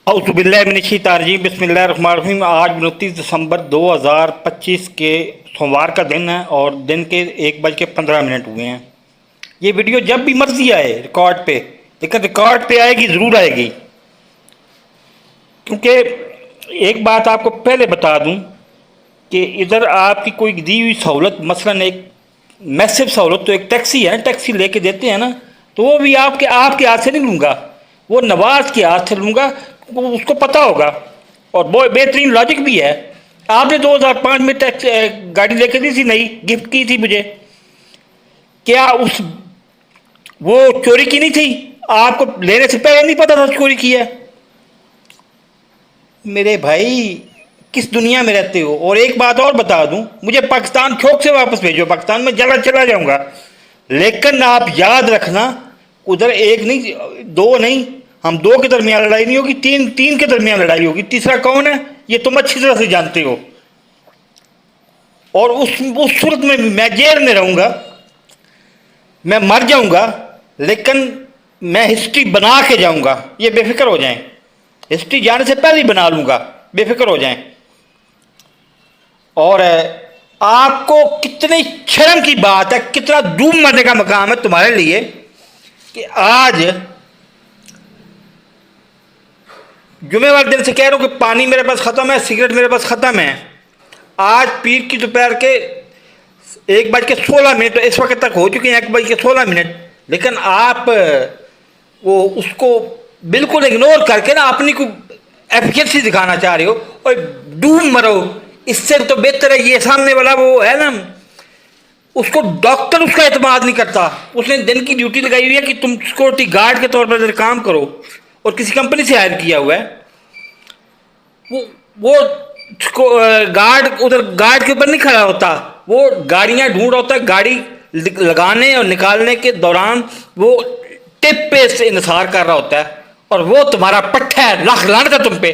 औज़ुबिल्लाहिमिनश्शैतानिर्रजीम बिस्मिल्लाहिर्रहमानिर्रहीम। आज 29 दिसंबर 2025 के सोमवार का दिन है और दिन के 1:15 हुए हैं। ये वीडियो जब भी मर्जी आए रिकॉर्ड पे, लेकिन रिकॉर्ड पे आएगी, ज़रूर आएगी। क्योंकि एक बात आपको पहले बता दूं कि इधर आपकी कोई दी हुई सहूलत, मसलन एक मैसिव सहूलत, तो एक टैक्सी है, टैक्सी लेके देते हैं ना, तो वो भी आपके आपके हाथ से नहीं लूँगा, वो नवाज के हाथ से लूँगा। उसको पता होगा और वो बेहतरीन लॉजिक भी है। आपने 2005 में टैक्सी गाड़ी लेके दी थी, नई गिफ्ट की थी मुझे, क्या उस वो चोरी की नहीं थी? आपको लेने से पहले नहीं पता था चोरी की है? मेरे भाई किस दुनिया में रहते हो? और एक बात और बता दूं, मुझे पाकिस्तान शौक से वापस भेजो, पाकिस्तान में जल्द चला जाऊंगा, लेकिन आप याद रखना, उधर एक नहीं, दो नहीं, हम दो के दरमियान लड़ाई नहीं होगी, तीन तीन के दरमियान लड़ाई होगी। तीसरा कौन है ये तुम अच्छी तरह से जानते हो। और उस सूरत में भी मैं जेल में रहूंगा, मैं मर जाऊंगा, लेकिन मैं हिस्ट्री बना के जाऊंगा, ये बेफिक्र हो जाएं। हिस्ट्री जाने से पहले ही बना लूंगा, बेफिक्र हो जाएं। और आपको कितनी शर्म की बात है, कितना डूब मरने का मकाम है तुम्हारे लिए कि आज जुमे वाले दिन से कह रहा हूं कि पानी मेरे पास ख़त्म है, सिगरेट मेरे पास ख़त्म है। आज पीर की दोपहर के 1:16 इस वक्त तक हो चुके हैं, 1:16, लेकिन आप वो उसको बिल्कुल इग्नोर करके ना अपनी को एफिशिएंसी दिखाना चाह रहे हो और डूब मरो। इससे तो बेहतर है ये सामने वाला वो है ना, उसको डॉक्टर उसका एतमाद नहीं करता, उसने दिन की ड्यूटी लगाई हुई है कि तुम सिक्योरिटी गार्ड के तौर पर काम करो और किसी कंपनी से हायर किया हुआ है। वो गार्ड उधर गार्ड के ऊपर नहीं खड़ा होता, वो गाड़ियां ढूंढ रहा होता है। गाड़ी लगाने और निकालने के दौरान वो टिप पे से इंतजार कर रहा होता है, और वो तुम्हारा पट्टा है। लाख लानत है तुम पे।